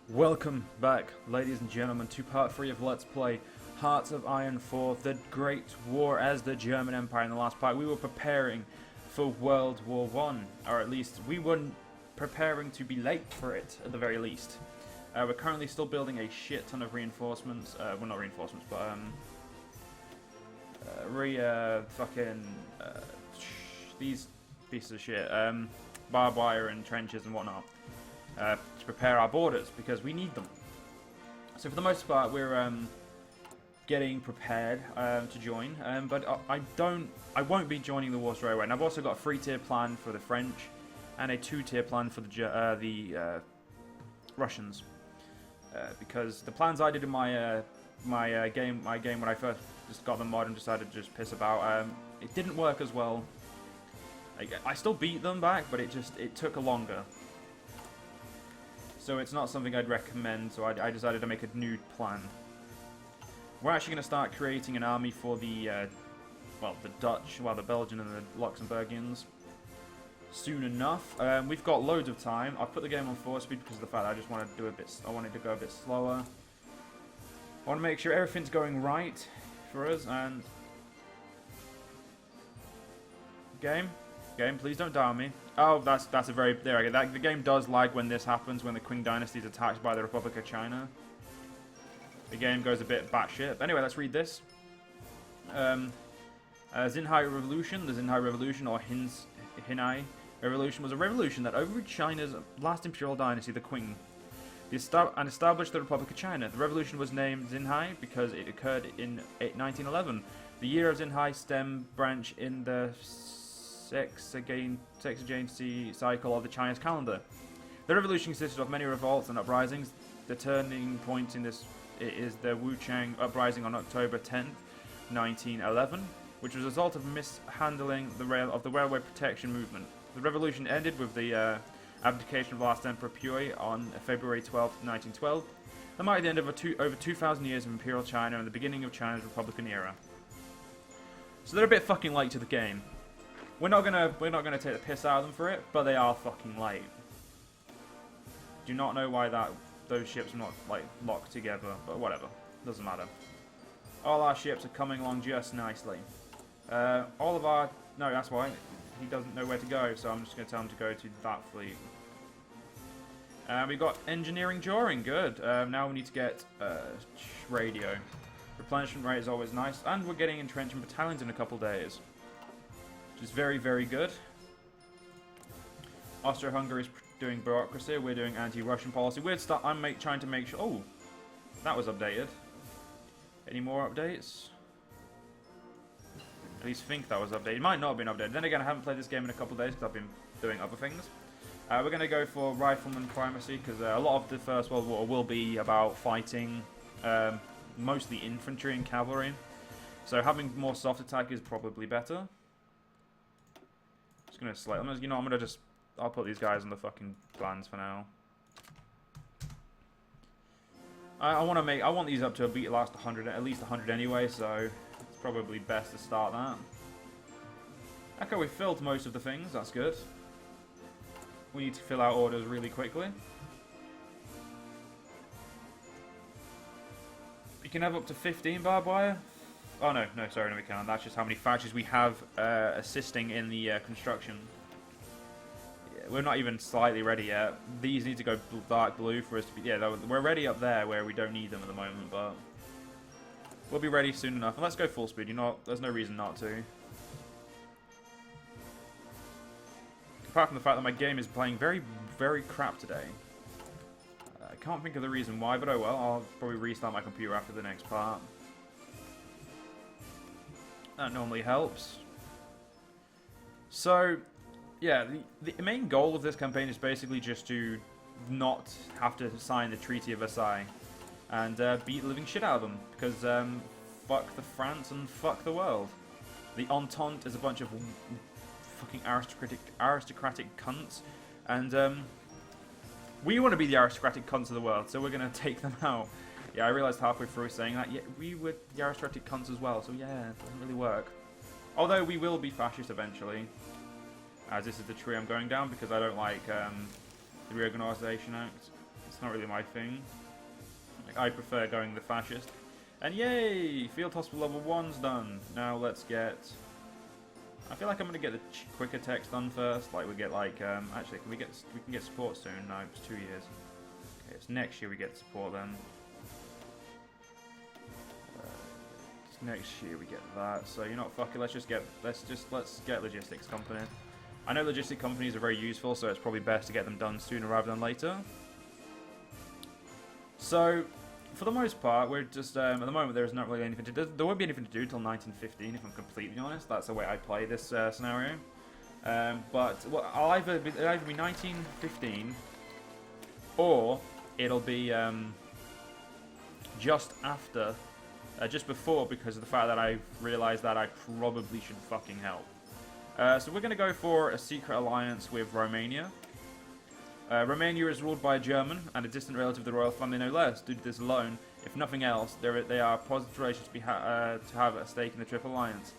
Welcome back, ladies and gentlemen, to part 3 of Let's Play Hearts of Iron 4, the Great War as the German Empire. In the last part, we were preparing for World War One, or at least we were preparing to be late for it, at the very least. We're currently still building a shit ton of reinforcements, well not reinforcements, but these pieces of shit, barbed wire and trenches and whatnot. To prepare our borders because we need them. So for the most part, we're getting prepared to join, but I won't be joining the war straight away. And I've also got a 3-tier plan for the French and a 2-tier plan for the Russians, because the plans I did in my game when I first just got the mod and decided to just piss about, it didn't work as well. I still beat them back, but it took longer. So it's not something I'd recommend, so I decided to make a new plan. We're actually going to start creating an army for the Dutch, the Belgian and the Luxembourgians soon enough. We've got loads of time. I've put the game on 4 speed because of the fact that I just wanted to do I wanted to go a bit slower. I want to make sure everything's going right for us, and... Game, please don't die on me. Oh, that's a very... There I go. The game does lag when this happens, when the Qing Dynasty is attacked by the Republic of China. The game goes a bit batshit. Anyway, let's read this. Xinhai Revolution. The Xinhai Revolution, or Hinai Revolution, was a revolution that overthrew China's last imperial dynasty, the Qing, and established the Republic of China. The revolution was named Xinhai because it occurred in 1911, the year of Xinhai stem branch in the sexagency cycle of the Chinese calendar. The revolution consisted of many revolts and uprisings. The turning point in this is the Wuchang uprising on October 10th, 1911, which was a result of mishandling the railway protection movement. The revolution ended with the abdication of last Emperor Pui on February 12th, 1912. That marked the end of over 2,000 years of Imperial China and the beginning of China's Republican era. So they're a bit fucking late to the game. We're not gonna take the piss out of them for it, but they are fucking late. Do not know why those ships are not like locked together, but whatever, doesn't matter. All our ships are coming along just nicely. No, that's why he doesn't know where to go, so I'm just gonna tell him to go to that fleet. We've got engineering drawing, good. Now we need to get radio. Replenishment rate is always nice, and we're getting entrenchment battalions in a couple days, which is very, very good. Austro-Hungary is doing bureaucracy. We're doing anti-Russian policy. I'm trying to make sure... Oh, that was updated. Any more updates? At least think that was updated. It might not have been updated. Then again, I haven't played this game in a couple of days because I've been doing other things. We're going to go for rifleman primacy because a lot of the First World War will be about fighting mostly infantry and cavalry. So having more soft attack is probably better. Just gonna select them. You know, I'll put these guys on the fucking plans for now. I want these up to a beat last 100, at least 100 anyway, so it's probably best to start that. Okay, we filled most of the things, that's good. We need to fill out orders really quickly. You can have up to 15 barbed wire. Oh no, sorry, no we can't. That's just how many factories we have assisting in the construction. Yeah, we're not even slightly ready yet. These need to go dark blue for us to be... Yeah, we're ready up there where we don't need them at the moment, but... We'll be ready soon enough. And let's go full speed, there's no reason not to. Apart from the fact that my game is playing very, very crap today. I can't think of the reason why, but oh well. I'll probably restart my computer after the next part. That normally helps. So, yeah, the main goal of this campaign is basically just to not have to sign the Treaty of Versailles and beat the living shit out of them, because fuck the France and fuck the world. The Entente is a bunch of fucking aristocratic cunts, and we want to be the aristocratic cunts of the world, so we're gonna take them out. Yeah, I realised halfway through saying that, yeah, we were the aristocratic cunts as well, so yeah, it doesn't really work. Although we will be fascist eventually, as this is the tree I'm going down, because I don't like the Reorganisation Act. It's not really my thing. Like, I prefer going the fascist. And yay! Field Hospital level 1's done. Now let's get... I feel like I'm going to get the quicker text done first. Like, we get, like... actually, we can get support soon. No, it's 2 years. Okay, it's next year we get support then. Next year we get that. So, you know what, fuck it, let's get logistics company. I know logistic companies are very useful, so it's probably best to get them done sooner rather than later. So, for the most part, we're just, at the moment there's not really anything to do. There won't be anything to do until 1915, if I'm completely honest. That's the way I play this scenario. But well, it'll either be 1915, or it'll be just after, just before, because of the fact that I realised that I probably should fucking help. So we're going to go for a secret alliance with Romania. Romania is ruled by a German and a distant relative of the royal family, no less. Due to this alone, if nothing else, they are positive relations to have a stake in the Triple Alliance.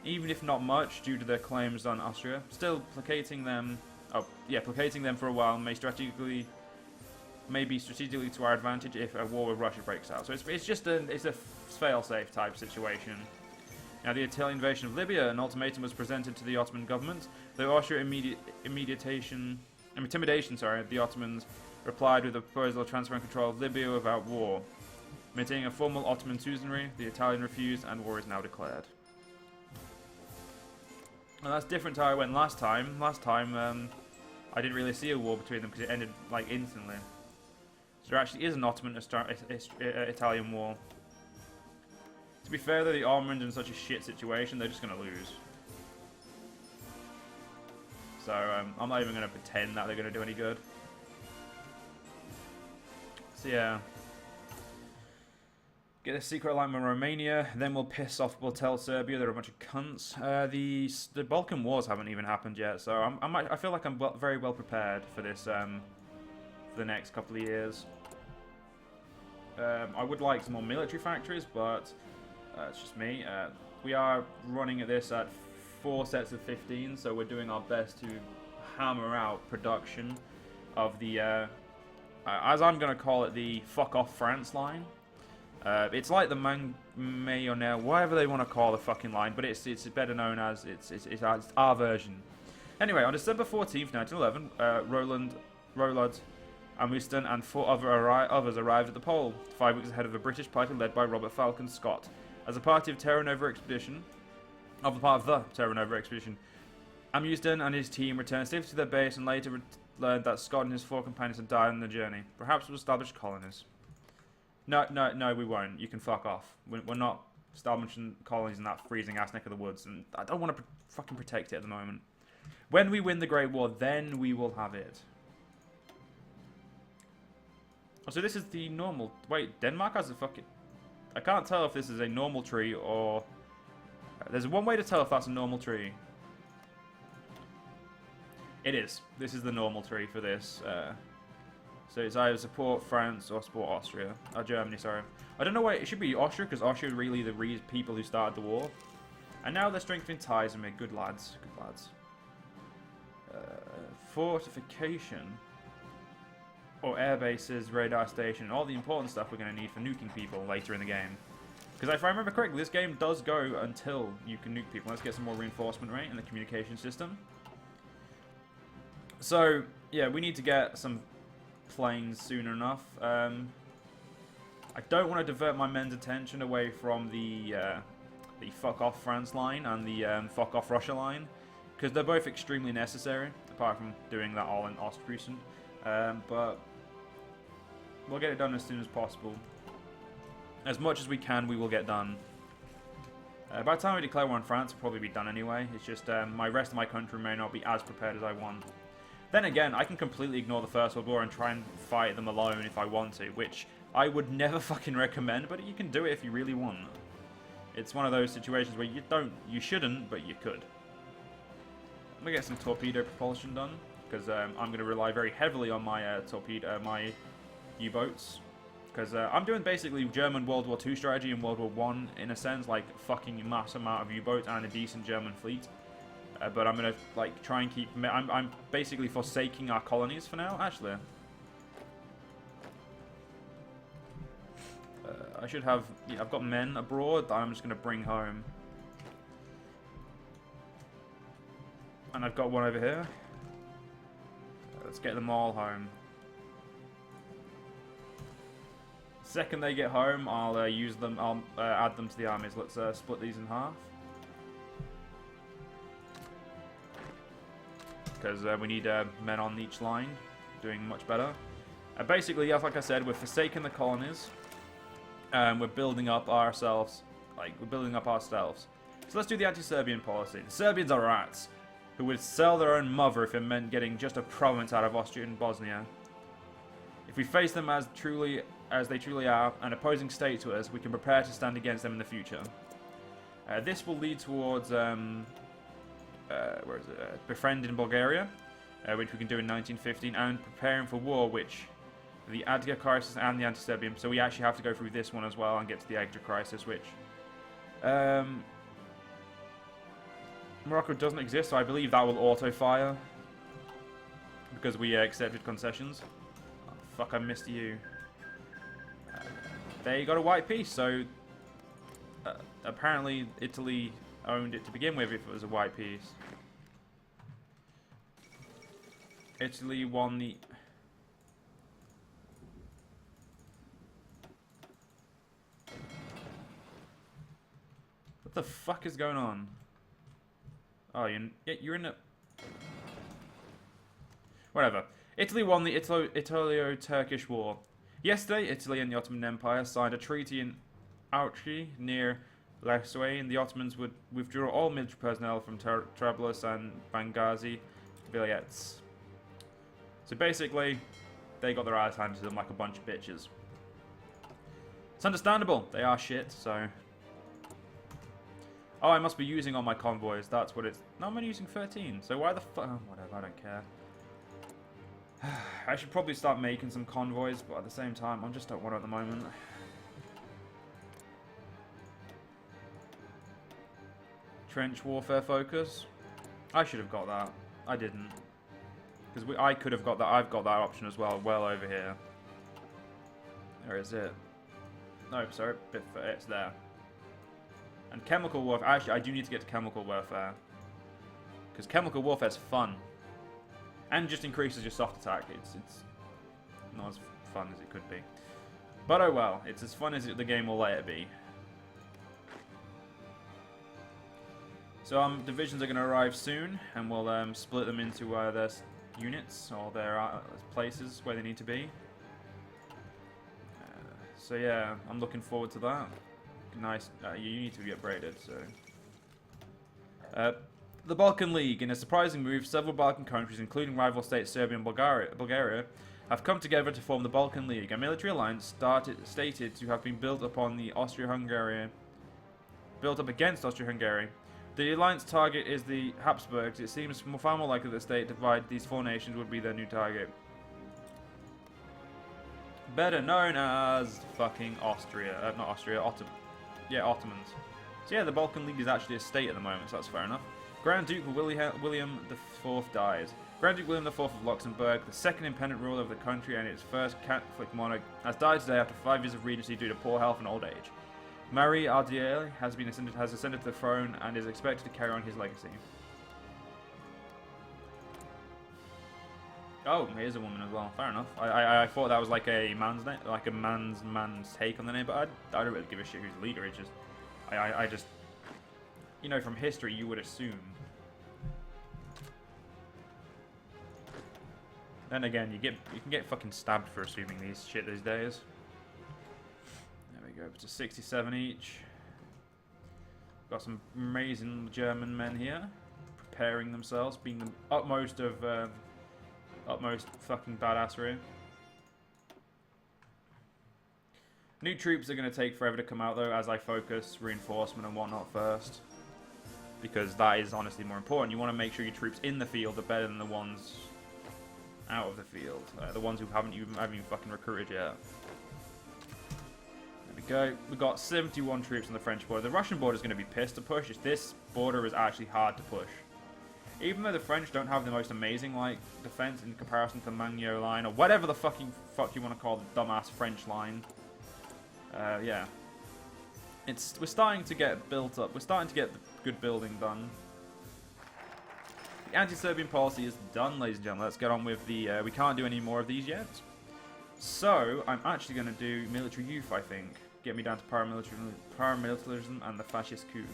Even if not much, due to their claims on Austria, still placating them for a while may be strategically to our advantage if a war with Russia breaks out. So it's just a fail-safe type situation. Now, the Italian invasion of Libya, an ultimatum was presented to the Ottoman government. Though Austria intimidation, the Ottomans replied with a proposal of transferring control of Libya without war. Maintaining a formal Ottoman suzerainty, the Italian refused, and war is now declared. Now, that's different to how I went last time. Last time, I didn't really see a war between them because it ended, like, instantly. So there actually is an Ottoman-Italian war. To be fair, though, the Ottomans are in such a shit situation, they're just going to lose. So, I'm not even going to pretend that they're going to do any good. So, yeah. Get a secret alignment with Romania, then we'll tell Serbia they're a bunch of cunts. The Balkan Wars haven't even happened yet, so I feel like I'm very well prepared for this, for the next couple of years. I would like some more military factories, but it's just me. We are running at this at 4 sets of 15, so we're doing our best to hammer out production of the, as I'm going to call it, the fuck off France line. It's like the Mayonnaise, whatever they want to call the fucking line, but it's better known as, it's our version. Anyway, on December 14th, 1911, Roland Amundsen and 4 others arrived at the pole, 5 weeks ahead of a British party led by Robert Falcon Scott. As a part of the Terra Nova expedition, Amundsen and his team returned safely to their base and later learned that Scott and his 4 companions had died on the journey. Perhaps we'll establish colonies. No, we won't. You can fuck off. We're not establishing colonies in that freezing-ass neck of the woods, and I don't want to fucking protect it at the moment. When we win the Great War, then we will have it. Oh, so this is the normal... Wait, Denmark has a fucking... I can't tell if this is a normal tree or... There's one way to tell if that's a normal tree. It is. This is the normal tree for this. So it's either support France or support Austria. Or Germany, sorry. I don't know why it should be Austria, because Austria is really the people who started the war. And now they're strengthening ties and make good lads. Good lads. Fortification. Or air bases, radar station, all the important stuff we're going to need for nuking people later in the game. Because if I remember correctly, this game does go until you can nuke people. Let's get some more reinforcement rate in the communication system. So, yeah, we need to get some planes soon enough. I don't want to divert my men's attention away from the fuck off France line and the fuck off Russia line, because they're both extremely necessary, apart from doing that all in Ostpreußen. But we'll get it done as soon as possible. As much as we can, we will get done. By the time we declare war on France, it'll probably be done anyway. It's just my rest of my country may not be as prepared as I want. Then again, I can completely ignore the First World War and try and fight them alone if I want to, which I would never fucking recommend, but you can do it if you really want. It's one of those situations where you shouldn't, but you could. I'm gonna get some torpedo propulsion done, because I'm going to rely very heavily on my my U-boats, because I'm doing basically German World War II strategy and World War I in a sense, like fucking mass amount of U-boats and a decent German fleet. But I'm going to like try and keep. I'm basically forsaking our colonies for now. Actually, I should have... Yeah, I've got men abroad that I'm just going to bring home. And I've got one over here. Let's get them all home. Second they get home, I'll use them. I'll add them to the armies. Let's split these in half. Because we need men on each line, doing much better. Basically, yes, like I said, we're forsaking the colonies. We're building up ourselves. So let's do the anti-Serbian policy. The Serbians are rats, who would sell their own mother if it meant getting just a province out of Austria and Bosnia. If we face them as they truly are, an opposing state to us, we can prepare to stand against them in the future. This will lead towards befriending Bulgaria, which we can do in 1915, and preparing for war, which the Adga crisis and the anti-Serbian. So we actually have to go through this one as well and get to the Adga crisis, which Morocco doesn't exist, so I believe that will auto-fire because we accepted concessions. Oh, fuck, I missed you. They got a white piece, so apparently Italy owned it to begin with if it was a white piece. Italy won the... What the fuck is going on? Oh, you're in a... Whatever. Italy won the Italo-Turkish War. Yesterday, Italy and the Ottoman Empire signed a treaty in Auchi near Lecce. The Ottomans would withdraw all military personnel from Trablus and Benghazi villages. So basically, they got their eyes handed to them like a bunch of bitches. It's understandable. They are shit, so... Oh, I must be using all my convoys. That's what it's... No, I'm only using 13. So why the fuck... Oh, whatever, I don't care. I should probably start making some convoys, but at the same time, I just don't want it at the moment. Trench warfare focus. I should have got that. I didn't. Because I could have got that. I've got that option as well, well over here. Where is it? No, sorry. It's there. And chemical warfare. Actually, I do need to get to chemical warfare. Because chemical warfare is fun. And just increases your soft attack. It's not as fun as it could be. But oh well. It's as fun as the game will let it be. So divisions are going to arrive soon. And we'll split them into their units. Or their places where they need to be. So yeah, I'm looking forward to that. Nice. You need to be upgraded, so... the Balkan League. In a surprising move, several Balkan countries, including rival states Serbia and Bulgaria, have come together to form the Balkan League, a military alliance stated to have been built up against Austria-Hungary. The alliance target is the Habsburgs. It seems far more likely that the state divide these four nations would be their new target. Better known as fucking Austria. Not Austria, Ottomans. So yeah, the Balkan League is actually a state at the moment, so that's fair enough. Grand Duke William IV dies. Grand Duke William IV of Luxembourg, the second independent ruler of the country and its first Catholic monarch, has died today after 5 years of regency due to poor health and old age. Marie Ardiel has ascended to the throne and is expected to carry on his legacy. Oh, he is a woman as well. Fair enough. I thought that was like a man's name, like a man's take on the name, but I don't really give a shit who's the leader. It's just, I just, you know, from history you would assume. Then again, you can get fucking stabbed for assuming these shit these days. There we go. It's a 67 each. Got some amazing German men here, preparing themselves, being the utmost fucking badassery. New troops are going to take forever to come out though, as I focus reinforcement and whatnot first. Because that is honestly more important. You want to make sure your troops in the field are better than the ones out of the field. The ones who haven't even fucking recruited yet. There we go. We've got 71 troops on the French border. The Russian border is going to be pissed to push. This border is actually hard to push. Even though the French don't have the most amazing like defense in comparison to the Maginot Line or whatever the fuck you want to call the dumbass French line, Yeah. We're starting to get built up. We're starting to get the good building done. The anti-Serbian policy is done, ladies and gentlemen. Let's get on with the... we can't do any more of these yet. So, I'm actually going to do military youth, I think. Get me down to paramilitarism and the fascist coup.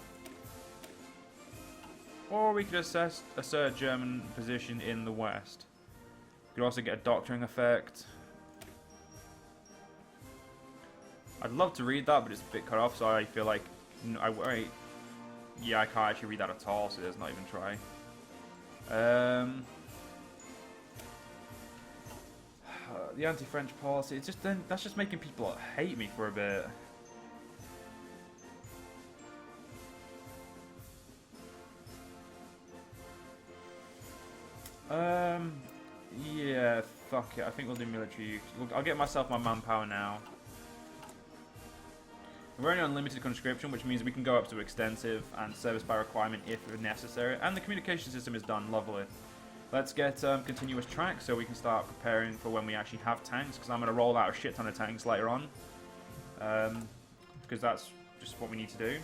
Or we could assert German position in the West. We could also get a doctoring effect. I'd love to read that, but it's a bit cut off, so I feel like... yeah, I can't actually read that at all, so let's not even try. The anti-French policy, it's just that's just making people hate me for a bit. Yeah, fuck it. I think we'll do military. I'll get myself my manpower now. We're only on limited conscription, which means we can go up to extensive and service by requirement if necessary. And the communication system is done. Lovely. Let's get continuous tracks so we can start preparing for when we actually have tanks, because I'm going to roll out a shit ton of tanks later on. Because that's just what we need to do.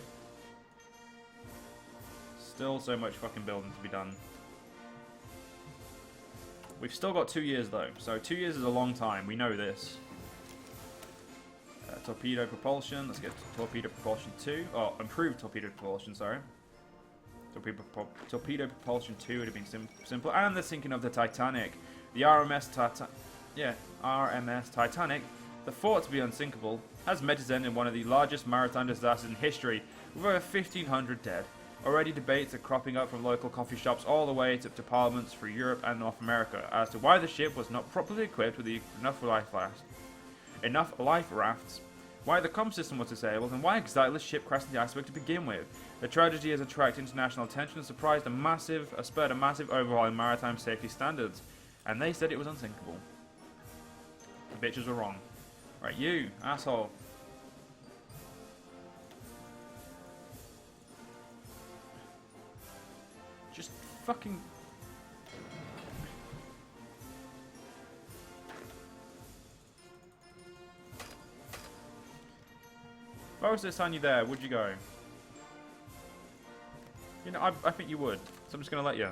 Still so much fucking building to be done. We've still got 2 years though, so 2 years is a long time, we know this. Torpedo propulsion, let's get torpedo propulsion 2, oh, improved torpedo propulsion, sorry. Torpedo propulsion 2 would have been simple, and the sinking of the Titanic. The RMS Titanic, the thought to be unsinkable, has met its end in one of the largest maritime disasters in history, with over 1,500 dead. Already debates are cropping up from local coffee shops all the way to parliaments for Europe and North America as to why the ship was not properly equipped with enough life rafts, why the comm system was disabled, and why exactly the ship crashed in the iceberg to begin with. The tragedy has attracted international attention and spurred a massive overhaul in maritime safety standards, and they said it was unsinkable. The bitches were wrong. Right, you, asshole. Just fucking... If I was to assign you there, would you go? You know, I think you would. So I'm just going to let you.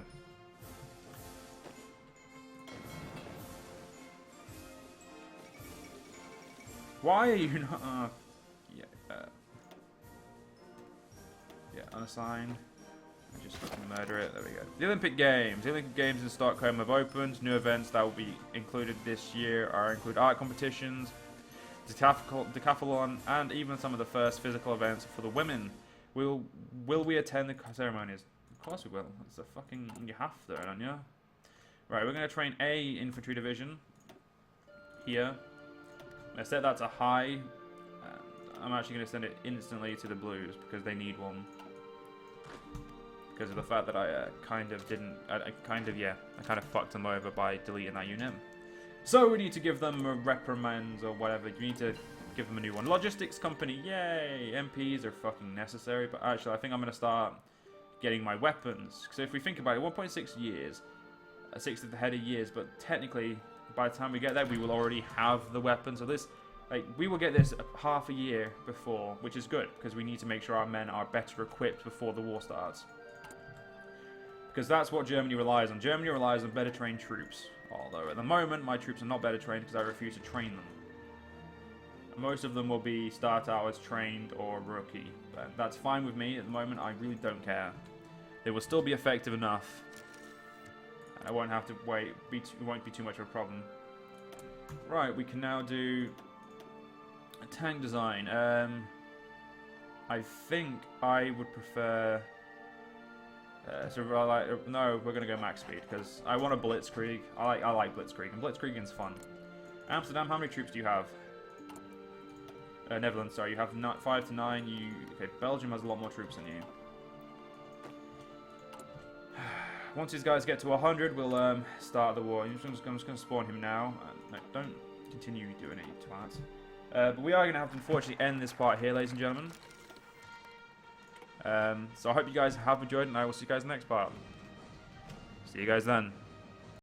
Why are you not... yeah, unassigned. Just fucking murder it. There we go. The Olympic Games. The Olympic Games in Stockholm have opened. New events that will be included this year include art competitions, decathlon, and even some of the first physical events for the women. Will we attend the ceremonies? Of course we will. It's a fucking... You have to, don't you? Right, we're going to train a infantry division here. I set that to high. I'm actually going to send it instantly to the blues because they need one. Because of the fact that I kind of fucked them over by deleting that unit. So we need to give them a reprimand or whatever. You need to give them a new one. Logistics company, yay! MPs are fucking necessary, but actually I think I'm going to start getting my weapons. So if we think about it, 1.6 years, 6 at the head of years, but technically by the time we get there, we will already have the weapons. So this, like, we will get this half a year before, which is good because we need to make sure our men are better equipped before the war starts. Because that's what Germany relies on. Germany relies on better trained troops. Although at the moment, my troops are not better trained because I refuse to train them. Most of them will be start out as trained or rookie. But that's fine with me at the moment. I really don't care. They will still be effective enough. And I won't have to wait. It won't be too much of a problem. Right, we can now do a tank design. I think I would prefer... no, we're gonna go max speed because I want a blitzkrieg. I like blitzkrieg, and blitzkrieging's fun. Amsterdam, how many troops do you have? Netherlands, sorry, you have 5 to 9. Okay, Belgium has a lot more troops than you. Once these guys get to 100, we'll start the war. I'm just gonna spawn him now. No, don't continue doing it, you twats. But we are gonna have to unfortunately end this part here, ladies and gentlemen. So I hope you guys have enjoyed, and I will see you guys in the next part. See you guys then.